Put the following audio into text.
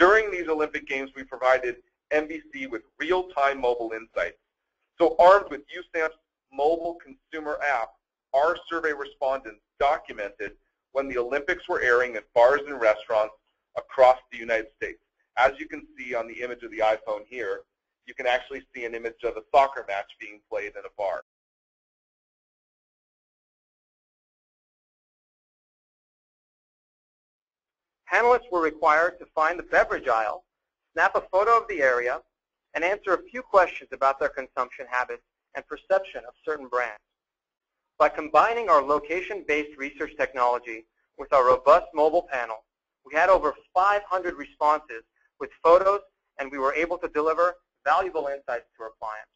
During these Olympic Games, we provided NBC with real-time mobile insights. So armed with USAM's mobile consumer app, our survey respondents documented when the Olympics were airing at bars and restaurants across the United States. As you can see on the image of the iPhone here, you can actually see an image of a soccer match being played in a bar. Panelists were required to find the beverage aisle, snap a photo of the area, and answer a few questions about their consumption habits and perception of certain brands. By combining our location-based research technology with our robust mobile panel, we had over 500 responses with photos, and we were able to deliver valuable insights to our clients.